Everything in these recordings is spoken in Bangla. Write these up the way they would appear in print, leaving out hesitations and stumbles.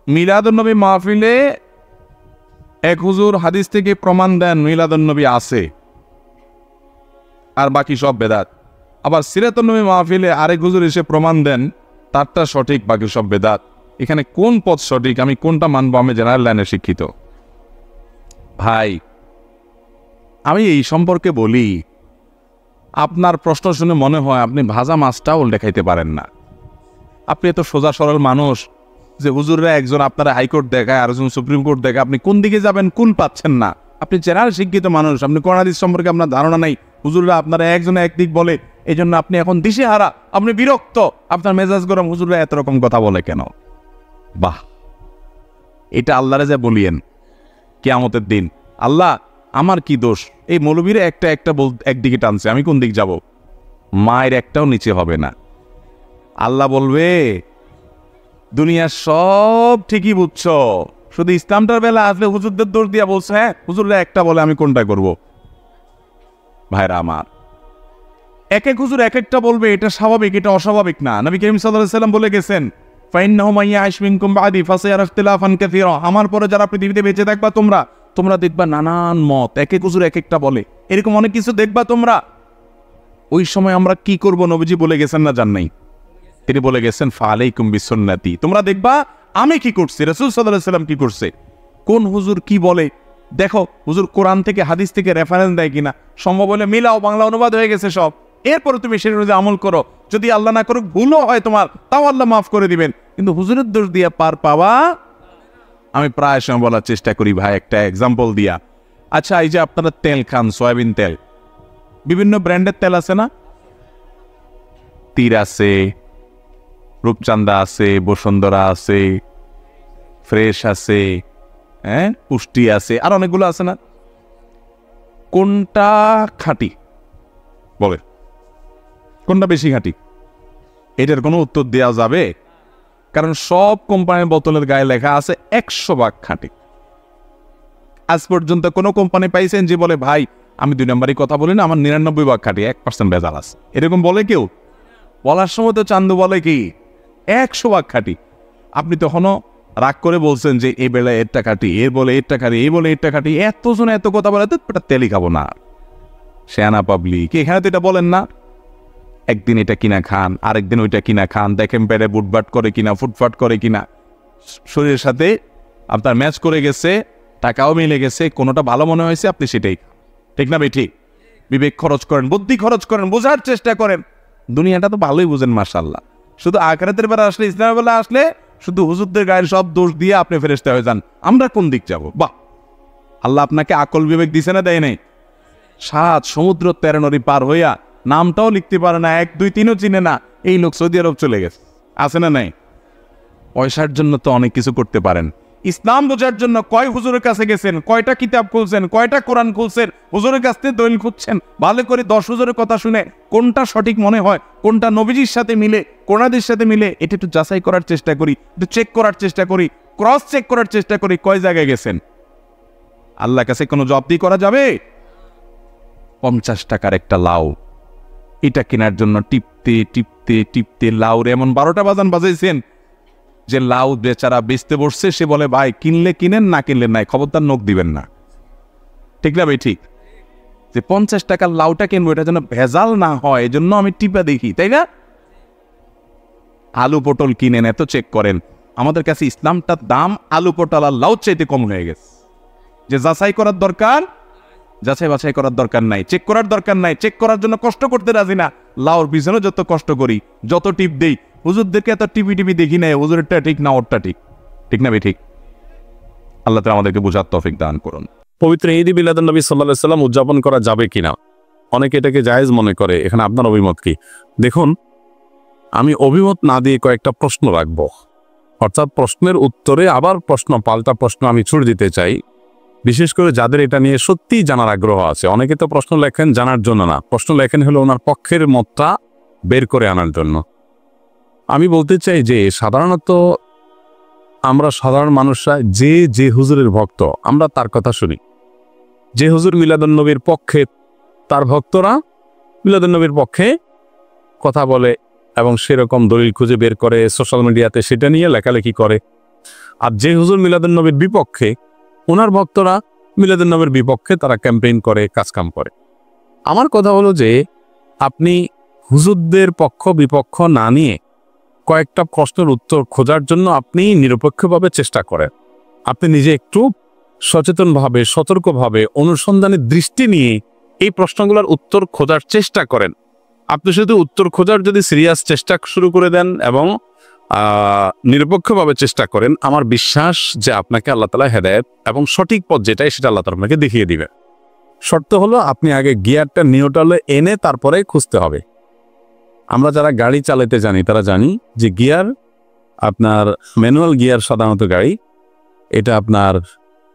মিলাদুন্নবী মাহফিলে এক হুজুর হাদিস থেকে প্রমাণ দেন মিলাদুন্নবী আছে, আর বাকি সব বেদাত। আবার সিরাতুন্নবী মাহফিলে আরেক হুজুর এসে প্রমাণ দেন তারটা সঠিক, বাকি সব বেদাত। এখানে কোন পথ সঠিক, আমি কোনটা মানবো? আমি জেনারেল লাইনে শিক্ষিত ভাই। আমি এই সম্পর্কে বলি, আপনার প্রশ্ন শুনে মনে হয় আপনি ভাজা মাছটাও উল্টে খাইতে পারেন না। আপনি এত সোজা সরল মানুষ যে হুজুররা একজন আপনারা হাইকোর্ট দেখায়, আরেকজন সুপ্রিম কোর্ট দেখায়, আপনি কোন দিকে যাবেন কোন পাচ্ছেন না। আপনি জেনারেল শিক্ষিত মানুষ, আপনি কোরআন হাদিস সম্পর্কে আপনার ধারণা নাই। হুজুররা আপনারা একজনে একদিক বলে, এই জন্য আপনি এখন দিশেহারা, আপনি বিরক্ত, আপনার মেজাজ গরম। হুজুররা এত রকম কথা বলে কেন? বাহ, এটা আল্লাহরে যে বলিয়েন কিয়ামতের দিন, আল্লাহ আমার কি দোষ? এই মৌলবীরা একটা একদিকে টানছে, আমি কোন দিক যাব? মায়ের একটাও নিচে হবে না। আল্লাহ বলবে দুনিয়ার সব ঠিকই বুঝছো, শুধু ইসলামটার বেলা আসলে হুজুরদের দোষ দিয়া বলছে, হ্যাঁ হুজুররা একটা বলে আমি কোনটা করব? ভাইরা আমার, এক এক হুজুর এক একটা বলবে, এটা স্বাভাবিক, এটা অস্বাভাবিক না। নবী করিম সাল্লাল্লাহু আলাইহি ওয়াসাল্লাম বলে গেছেন, ফাইন্নাহু মান ইয়াইশ মিনকুম বাদি ফাসায়ারা ইখতিলাফান কাসীরা, আমার পরে যারা পৃথিবীতে বেঁচে থাকবা তোমরা দেখবা নানান মত, এক এক হুজুর এক একটা বলে, এরকম অনেক কিছু দেখবা তোমরা। ওই সময় আমরা কি করব? নবীজি বলে গেছেন না জান নাই? তিনি বলে গেছেন ফালাইকুম বিসুন্নতি, তোমরা দেখবা আমি কি করছি, রাসূল সাল্লাল্লাহু আলাইহি ওয়াসাল্লাম কি করছে। কোন হুজুর কি বলে দেখো, হুজুর কোরআন থেকে হাদিস থেকে রেফারেন্স দেয় কিনা, সম্ভব হলে মিলাও, বাংলা অনুবাদ হয়ে গেছে সব, এরপরে তুমি সেটা অনুযায়ী আমল করো। যদি আল্লাহ না করুক ভুলও হয় তোমার, তাও আল্লাহ মাফ করে দিবেন, কিন্তু হুজুরের দোষ দিয়ে পার পাওয়া। আমি প্রায় সময় বলার চেষ্টা করি ভাই, একটা এক্সাম্পল দিয়া। আচ্ছা, এই যে আপনারা তেল খান, সয়াবিন তেল, বিভিন্ন ব্র্যান্ডের তেল আছে না? তীর আছে, রূপচান্দা আছে, বসুন্ধরা আছে, ফ্রেশ আছে, হ্যাঁ পুষ্টি আছে, আর অনেকগুলো আছে না? কোনটা খাঁটি বলে? কোনটা বেশি খাঁটি? এটার কোনো উত্তর দেওয়া যাবে? কারণ সব কোম্পানির বোতলের গায়ে লেখা আছে 100% খাঁটি। আজ পর্যন্ত কোনো কোম্পানি পাইছেন যে বলে ভাই আমি 2 নম্বরই কথা বলি না, আমার 99% খাঁটি, 1% ভেজাল আছে? এরকম বলে কেউ? বলার সময় তো চান্দু বলে কি 100% খাঁটি। আপনি তখনও রাগ করে বলছেন যে এই বেলা এরটা খাঁটি, এর বলে এরটা খাঁটি, এই বলে এরটা খাঁটি, এতজন এত কথা বলে, তো তেলই খাবো না। শেয়ানা পাবলিক, এখানে তো এটা বলেন না। একদিন এটা কিনা খান, আরেকদিন ওইটা কিনা খান, দেখেন পেটে বুটবাট করে কিনা, ফুটফাট করে কিনা, শরীরের সাথে আপনার ম্যাচ করে গেছে, টাকাও মিলে গেছে, কোনোটা ভালো মনে হয়েছে আপনি সেটাই, ঠিক না ভাই? ঠিক। বিবেক খরচ করেন, বুদ্ধি খরচ করেন, বোঝার চেষ্টা করেন। দুনিয়াটা তো ভালোই বুঝেন মাশাআল্লাহ। শুধু আখিরাতের বেলা আসলে, ইসলামের বেলা আসলে শুধু হুজুরদের গায়ের সব দোষ দিয়ে আপনি ফেরেশতা হয়ে যান। আমরা কোন দিক যাব? বাহ, আল্লাহ আপনাকে আকল বিবেক দিছে না দেয় নাই? 7 সমুদ্র 13 নদী পার হইয়া নামটাও লিখতে পারে না, 1 2 3ও চিনে না, এই লোক সৌদি আরব চলে গেছে, আছে না নাই? পয়সার জন্য তো অনেক কিছু করতে পারেন। ইসলাম বোঝার জন্য কয় হুজুরের কাছে গেছেন, কয়টা কিতাব খুলছেন, কয়টা কোরআন খুলছেন, হুজুরের কাছ থেকে দলিল খুঁজছেন, ভালো করে 10 হুজুরের কথা শুনে কোনটা সঠিক মনে হয়, কোনটা নবীজির সাথে মিলে, কোরআনের সাথে মিলে, এটা একটু যাচাই করার চেষ্টা করি, একটু চেক করার চেষ্টা করি, ক্রস চেক করার চেষ্টা করি, কয় জায়গায় গেছেন। আল্লাহর কাছে কোনো জবাবদি করা যাবে? 50 টাকার একটা লাউ, এটা কেনার জন্য টিপতে টিপতে টিপতে লাউরে এমন 12টা বাজান বাজাইছেন যে লাউ বেচারা বেচতে বসছে, সে বলে ভাই কিনলে কিনেন, না কিনলে নাই, খবরদার নখ দিবেন না, ঠিক না ভাই? ঠিক। যে 50 টাকার লাউটা কিনবো, এটা যেন ভেজাল না হয়, এই জন্য আমি টিপা দেখি, তাই না? আলু পটল কিনেন, এত চেক করেন। আমাদের কাছে ইসলামটার দাম আলু পটল আর লাউ চাইতে কম হয়ে গেছে। যে যাচাই করার দরকার, যাচাই বাছাই করার দরকার নাই, চেক করার দরকার নাই, চেক করার জন্য কষ্ট করতে রাজি না। লাউর পিছনে যত কষ্ট করি, যত টিপ দেই, হুজুরদেরকে এত টিপি দেখি নাই, হুজুরেরটা ঠিক না ওরটা ঠিক, ঠিক না ভাই? ঠিক। আল্লাহ তাআলা আমাদেরকে বুঝার তৌফিক দান করুন। পবিত্র ঈদ মিলাদুন নবী সাল্লাল্লাহু আলাইহি ওয়াসাল্লাম উদযাপন করা যাবে কিনা, অনেকে এটাকে জায়েজ মনে করে। এখানে আপনার অভিমত কি? দেখুন, আমি অভিমত না দিয়ে কয়েকটা প্রশ্ন রাখবো, অর্থাৎ প্রশ্নের উত্তরে আবার প্রশ্ন, পাল্টা প্রশ্ন আমি ছুড়ে দিতে চাই, বিশেষ করে যাদের এটা নিয়ে সত্যিই জানার আগ্রহ আছে। অনেকে তো প্রশ্ন লেখেন জানার জন্য না, প্রশ্ন লেখেন হলো ওনার পক্ষের মতটা বের করে আনার জন্য। আমি বলতে চাই যে সাধারণত আমরা সাধারণ মানুষরা যে হুজুরের ভক্ত, আমরা তার কথা শুনি। যে হুজুর মিলাদুন নবীর পক্ষে, তার ভক্তরা মিলাদুন নবীর পক্ষে কথা বলে এবং সেরকম দলিল খুঁজে বের করে, সোশ্যাল মিডিয়াতে সেটা নিয়ে লেখালেখি করে। আর যে হুজুর মিলাদুন নবীর বিপক্ষে, ওনার ভক্তরা মিলাদুন নবীর বিপক্ষে তারা ক্যাম্পেইন করে, কাজকাম করে। আমার কথা হলো যে আপনি হুজুরদের পক্ষ বিপক্ষ না নিয়ে কয়েকটা প্রশ্নের উত্তর খোঁজার জন্য আপনি নিরপেক্ষভাবে চেষ্টা করেন। আপনি নিজে একটু সচেতনভাবে, সতর্কভাবে, অনুসন্ধানের দৃষ্টি নিয়ে এই প্রশ্নগুলোর উত্তর খোঁজার চেষ্টা করেন। আপনি শুধু উত্তর খোঁজার যদি সিরিয়াস চেষ্টা শুরু করে দেন এবং নিরপেক্ষভাবে চেষ্টা করেন, আমার বিশ্বাস যে আপনাকে আল্লাহ তাআলা হেদায়েত এবং সঠিক পথ যেটাই সেটা আল্লাহ তাআলা আপনাকে দেখিয়ে দিবে। শর্ত হলো আপনি আগে গিয়ারটা নিউট্রালে এনে তারপরে খুঁজতে হবে। আমরা যারা গাড়ি চালাতে জানি তারা জানি যে গিয়ার, আপনার ম্যানুয়াল গিয়ার সাধারণত গাড়ি, এটা আপনার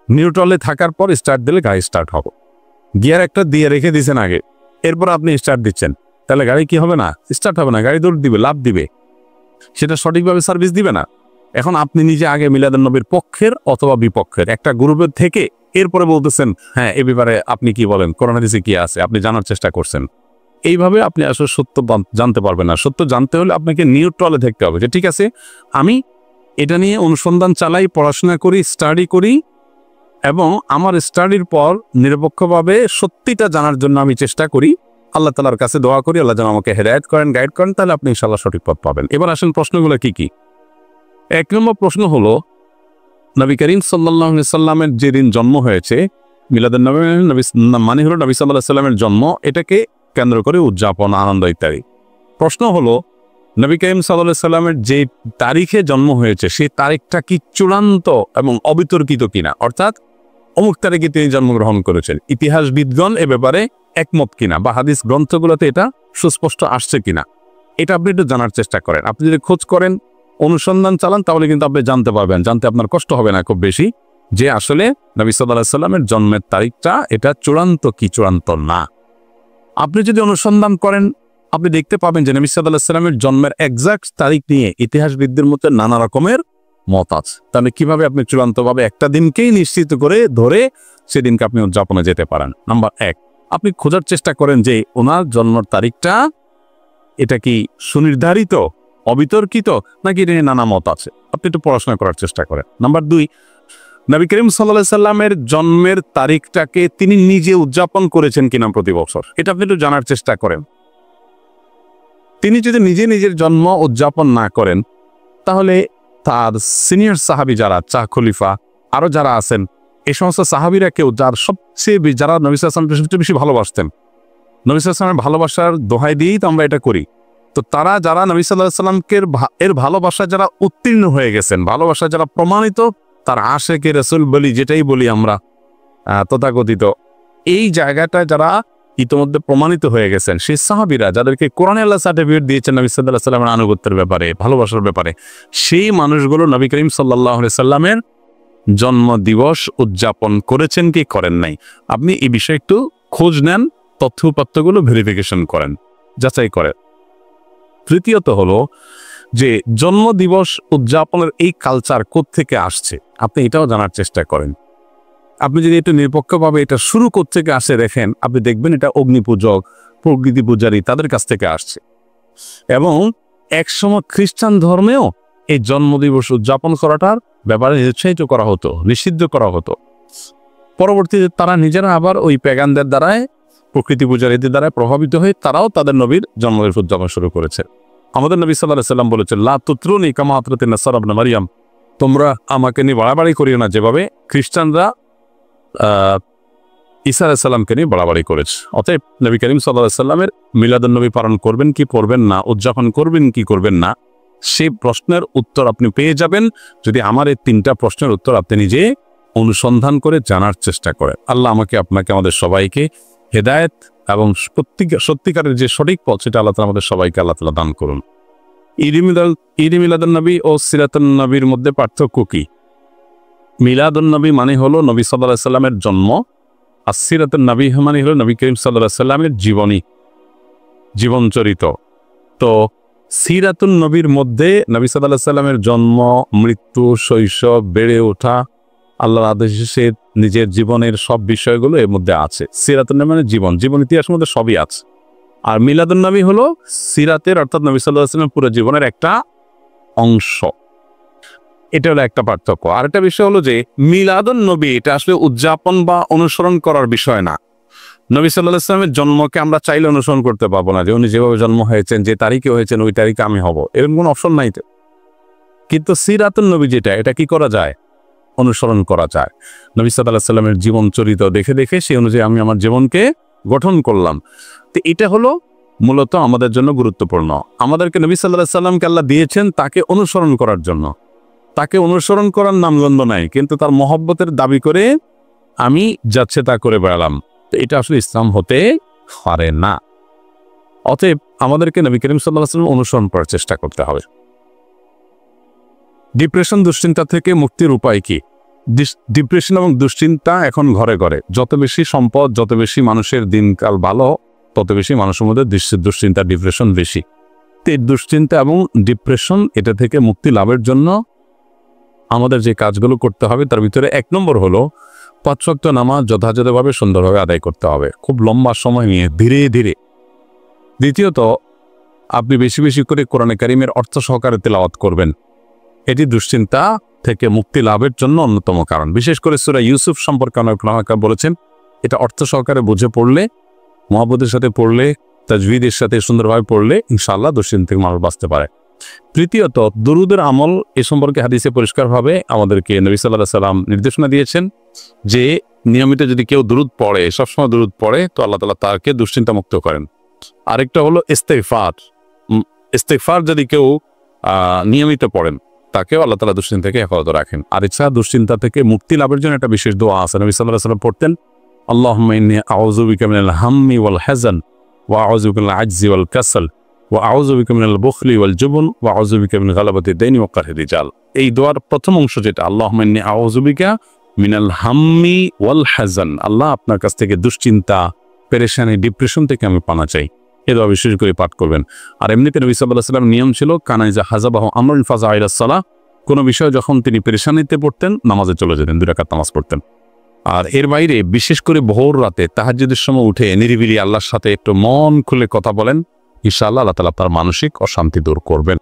নিউট্রালে থাকার পর স্টার্ট দিলে গাড়ি স্টার্ট হবে। গিয়ার একটা দিয়ে রেখে দিয়েছেন আগে, এরপর আপনি স্টার্ট দিচ্ছেন, তাহলে গাড়ি কি হবে না? স্টার্ট হবে না, গাড়ি দৌড় দিবে, লাভ দিবে, সেটা সঠিকভাবে সার্ভিস দিবে না। এখন আপনি নিজে আগে মিলাদুন নবীর পক্ষের অথবা বিপক্ষের একটা গ্রুপের থেকে এরপরে বলতেছেন হ্যাঁ এ ব্যাপারে আপনি কি বলেন, কোরআন হাদিসে কি আছে, আপনি জানার চেষ্টা করছেন। এইভাবে আপনি আসলে সত্য জানতে পারবেন না। সত্য জানতে হলে আপনাকে নিউট্রালে থাকতে হবে যে ঠিক আছে, আমি এটা নিয়ে অনুসন্ধান চালাই, পড়াশোনা করি, স্টাডি করি, এবং আমার স্টাডির পর নিরপেক্ষভাবে সত্যিটা জানার জন্য আমি চেষ্টা করি, আল্লাহ তাআলার কাছে দোয়া করি আল্লাহ যেন আমাকে হেদায়েত করেন, গাইড করেন, তাহলে আপনি ইনশাআল্লাহ সঠিক পথ পাবেন। এবার আসেন প্রশ্নগুলো কি কি। এক নম্বর প্রশ্ন হলো, নবী করিম সাল্লাল্লাহু আলাইহি সাল্লামের যেদিন জন্ম হয়েছে, মিলাদুন নবী মানে হলো নবী সাল্লাল্লাহু আলাইহি সাল্লামের জন্ম, এটাকে কেন্দ্র করে উদযাপন, আনন্দ ইত্যাদি। প্রশ্ন হলো, নবী করিম সাল্লাল্লাহু আলাইহি সাল্লামের যে তারিখে জন্ম হয়েছে সেই তারিখটা কি চূড়ান্ত এবং অবিতর্কিত কিনা, অর্থাৎ অমুক তারিখে তিনি জন্মগ্রহণ করেছেন, ইতিহাসবিদগণ এ ব্যাপারে একমত কিনা, বা হাদিস গ্রন্থগুলোতে এটা সুস্পষ্ট আসছে কিনা, এটা আপনি একটু জানার চেষ্টা করেন। আপনি যদি খোঁজ করেন, অনুসন্ধান চালান, তাহলে কিন্তু আপনি জানতে পারবেন, জানতে আপনার কষ্ট হবে না খুব বেশি, যে আসলে নবী সাল্লাল্লাহু আলাইহি সাল্লামের জন্মের তারিখটা এটা চূড়ান্ত কি চূড়ান্ত না। আপনি যদি অনুসন্ধান করেন, আপনি দেখতে পাবেন যে নবী সাল্লাল্লাহু আলাইহি সাল্লামের জন্মের এক্সাক্ট তারিখ নিয়ে ইতিহাসবিদদের মধ্যে নানা রকমের মত আছে। তাহলে কিভাবে আপনি চূড়ান্তভাবে একটা দিনকেই নিশ্চিত করে ধরে সেদিনকে আপনি উদযাপনে যেতে পারেন? নাম্বার এক, আপনি খোঁজার চেষ্টা করেন যে ওনার জন্মের তারিখটা এটা কি সুনির্ধারিত, অবিতর্কিত, নাকি এটা নিয়ে নানা মত আছে, আপনি একটু পড়াশোনা করার চেষ্টা করেন। নাম্বার দুই, নবী করিম সাল্লাল্লাহু আলাইহি সাল্লামের জন্মের তারিখটাকে তিনি নিজে উদযাপন করেছেন কিনা প্রতি বছর, এটা আপনি একটু জানার চেষ্টা করেন। তিনি যদি নিজে নিজের জন্ম উদযাপন না করেন, তাহলে তার সিনিয়র সাহাবী যারা, খলিফা আরো যারা আছেন, এই সমস্ত সাহাবীরা কেউ যারা সবচেয়ে যারা নবী সাল্লাল্লাহু আলাইহি ওয়াসাল্লামকে সবচেয়ে বেশি ভালোবাসতেন, নবী সাল্লাল্লাহু আলাইহি ওয়াসাল্লামের ভালোবাসার দোহাই দিয়েই তো আমরা এটা করি, তো তারা যারা নবী সাল্লাল্লাহু আলাইহি ওয়াসাল্লামকে এর ভালোবাসা যারা উত্তীর্ণ হয়ে গেছেন, ভালোবাসা যারা প্রমাণিত, তার আশেকে রাসূল বলি যেটাই বলি আমরা তথাকথিত, এই জায়গাটা যারা ইতিমধ্যে প্রমাণিত হয়ে গেছেন, সেই সাহাবীরা যাদেরকে কোরআনে আল্লাহ সার্টিফিকেট দিয়েছেন নবী সাল্লাল্লাহু আলাইহি ওয়াসাল্লামের আনুগত্যের ব্যাপারে, ভালোবাসার ব্যাপারে, সেই মানুষগুলো নবী করিম সাল্লাল্লাহু আলাইহি সাল্লামের জন্ম দিবস উদযাপন করেছেন কি করেন নাই, আপনি এই বিষয়ে একটু খোঁজ নেন, তথ্যপত্রগুলো ভেরিফিকেশন করেন, যাচাই করেন। তৃতীয়ত হলো যে জন্মদিবস উদযাপনের এই কালচার কোত্থেকে আসছে, আপনি এটাও জানার চেষ্টা করেন। আপনি যদি একটু নিরপেক্ষভাবে এটা শুরু কোত্থেকে আসে দেখেন, আপনি দেখবেন এটা অগ্নিপূজক, প্রকৃতি পূজারী তাদের কাছ থেকে আসছে। এবং একসময় খ্রিস্টান ধর্মেও এই জন্মদিবস উদযাপন করাটার ব্যাপারে নিরুৎসাহিত করা হতো, নিষিদ্ধ করা হতো। পরবর্তীতে তারা নিজেরা আবার ওই প্যাগানদের দ্বারায়, প্রকৃতি পূজারীদের দ্বারায় প্রভাবিত হয়ে তারাও তাদের নবীর জন্মদিবস উদযাপন শুরু করেছে। আমাদের নবী সাল্লাল্লাহু আলাইহি সাল্লাম বলেছেন, লা তুতরুনি কামা আতরাতিন নাসারা ইবনে মারইয়াম, তোমরা আমাকে নিয়ে বাড়াবাড়ি করিও না যেভাবে খ্রিস্টানরা ঈসা আলাইহিস সালামকে নিয়ে বাড়াবাড়ি করেছে। অতএব নবী করিম সাল্লাল্লাহু আলাইহি সাল্লামের মিলাদুন নবী পালন করবেন কি করবেন না, উদযাপন করবেন কি করবেন না, সেই প্রশ্নের উত্তর আপনি পেয়ে যাবেন যদি আমার এই তিনটা প্রশ্নের উত্তর আপনি নিজে অনুসন্ধান করে জানার চেষ্টা করেন। আল্লাহ আমাকে, আপনাকে, আমাদের সবাইকে হেদায়েত এবং সত্যিকারের যে সঠিক পথ সেটা আল্লাহ তাআলা আমাদের সবাইকে আল্লাহ তাআলা দান করুন। ঈদ মিলাদুন নবী ও সিরাতুন নবীর মধ্যে পার্থক্য কি? মিলাদুন নবী মানে হলো নবী সাল্লাল্লাহু আলাইহি সাল্লামের জন্ম, আর সিরাতুন নবী মানে হলো নবী করিম সাল্লাল্লাহু আলাইহি সাল্লামের জীবনচরিত। তো সিরাতুন নবীর মধ্যে নবী সাল্লাল্লাহু আলাইহি সাল্লামের জন্ম, মৃত্যু, শৈশব, বেড়ে ওঠা, আল্লাহর আদেশে সে নিজের জীবনের সব বিষয়গুলো এর মধ্যে আছে। সিরাতুন নবী মানে জীবন ইতিহাসের মধ্যে সবই আছে। আর মিলাদুন নবী হলো সিরাতের, অর্থাৎ নবী সাল্লাল্লাহু আলাইহি সাল্লামের পুরো জীবনের একটা অংশ। এটা হলো একটা পার্থক্য। আর একটা বিষয় হলো যে মিলাদুন নবী এটা আসলে উদযাপন বা অনুসরণ করার বিষয় না। নবী সাল্লাল্লাহু আলাইহি ওয়াসাল্লামের জন্মকে আমরা চাইলে অনুসরণ করতে পারবো না, যে উনি যেভাবে জন্ম হয়েছেন, যে তারিখে হয়েছেন, ওই তারিখে আমি হব, এরকম কোনো অপশন নাই তো। কিন্তু সিরাতুন নবী যেটা, এটা কি করা যায়? অনুসরণ করা যায়। নবী সাল্লাল্লাহু আলাইহি ওয়াসাল্লামের জীবন চরিত্র দেখে দেখে সেই অনুযায়ী আমি আমার জীবনকে গঠন করলাম। তো এটা হলো মূলত আমাদের জন্য গুরুত্বপূর্ণ। আমাদেরকে নবী সাল্লাল্লাহু আলাইহি ওয়াসাল্লামকে আল্লাহ দিয়েছেন তাকে অনুসরণ করার জন্য। তাকে অনুসরণ করার নামগন্ধ নাই, কিন্তু তার মহব্বতের দাবি করে আমি যাচ্ছে তা করে বেড়ালাম, তো এটা আসলে ইসলাম হতে পারে না। অতএব আমাদেরকে নবী করিম সাল্লাল্লাহু আলাইহি ওয়াসাল্লাম অনুসরণ করার চেষ্টা করতে হবে। ডিপ্রেশন, দুশ্চিন্তা থেকে মুক্তির উপায় কি? ডিপ্রেশন এবং দুশ্চিন্তা এখন ঘরে ঘরে। যত বেশি সম্পদ, যত বেশি মানুষের দিনকাল ভালো, তত বেশি মানুষের মধ্যে দুশ্চিন্তা, ডিপ্রেশন বেশি। তো এই দুশ্চিন্তা এবং ডিপ্রেশন এটা থেকে মুক্তি লাভের জন্য আমাদের যে কাজগুলো করতে হবে তার ভিতরে 1 নম্বর হলো 5 ওয়াক্ত নামাজ যথাযথভাবে সুন্দরভাবে আদায় করতে হবে, খুব লম্বা সময় নিয়ে, ধীরে ধীরে। দ্বিতীয়ত, আপনি বেশি বেশি করে কোরআনে কারিমের অর্থ সহকারে তেলাওয়াত করবেন। এটি দুশ্চিন্তা থেকে মুক্তি লাভের জন্য অন্যতম কারণ। বিশেষ করে সূরা ইউসুফ সম্পর্কে অনেক উলামা বলেছেন, এটা অর্থ সহকারে বুঝে পড়লে, মুহাব্বতের সাথে পড়লে, তাজবিদের সাথে সুন্দরভাবে পড়লে ইনশাআল্লাহ দুশ্চিন্তা থেকে মানুষ বাঁচতে পারে। তৃতীয়ত, দুরুদের আমল। এ সম্পর্কে হাদিসে পরিষ্কারভাবে আমাদেরকে নবী সাল্লাল্লাহু আলাইহি ওয়াসাল্লাম নির্দেশনা দিয়েছেন যে নিয়মিত যদি কেউ দুরুদ পড়ে, সবসময় দুরুদ পড়ে, তো আল্লাহ তাআলা তাকে দুশ্চিন্তা মুক্ত করেন। আরেকটা হলো ইস্তেগফার। ইস্তেগফার যদি কেউ নিয়মিত পড়েন, তাকেও আল্লাহ তাআলা দুশ্চিন্তা থেকে হেফাজত রাখেন। আর এছাড়া দুশ্চিন্তা থেকে মুক্তি লাভের জন্য একটা বিশেষ দোয়া আছে। নবী সাল্লাল্লাহু আলাইহি ওয়াসাল্লাম পড়তেন, আল্লাহুম্মা ইন্নী আউযু বিকা মিনাল হাম্মি ওয়াল হাযান ওয়া আউযু বিকা মিনাল আজজি ওয়াল কাসাল ওয়া আউযু বিকা মিনাল বুখলি ওয়াল জুবন ওয়া আউযু বিকা মিন গালাবাতিদ দাইনি ওয়া কাহরির রিজাল। এই দোয়ার প্রথম অংশ যেটা, আল্লাহুম্মা ইন্নী আউযু বিকা মিনাল হাম্মি ওয়াল হাযান, আল্লাহ আপনার কাছ থেকে দুশ্চিন্তা, পেরেশানি, ডিপ্রেশন থেকে আমি পানা চাই, এ দোয়া বিশেষ করে পাঠ করবেন। আর এমনিতে নবী সাল্লাল্লাহু আলাইহি ওয়াসাল্লাম নিয়ম ছিল, কানাইজা হাযাবাহু আমরুন ফাযা ইলাস সালাহ, কোনো বিষয় যখন তিনি পেরেশানিতে পড়তেন, নামাজে চলে যেতেন, 2 রাকাত নামাজ পড়তেন। আর এর বাইরে বিশেষ করে ভোর রাতে তাহাজ্জুদের সময় উঠে নিরিবিলি আল্লাহর সাথে একটু মন খুলে কথা বলেন, ইনশাআল্লাহ আল্লাহ তাআলা আপনার মানসিক অশান্তি দূর করবেন।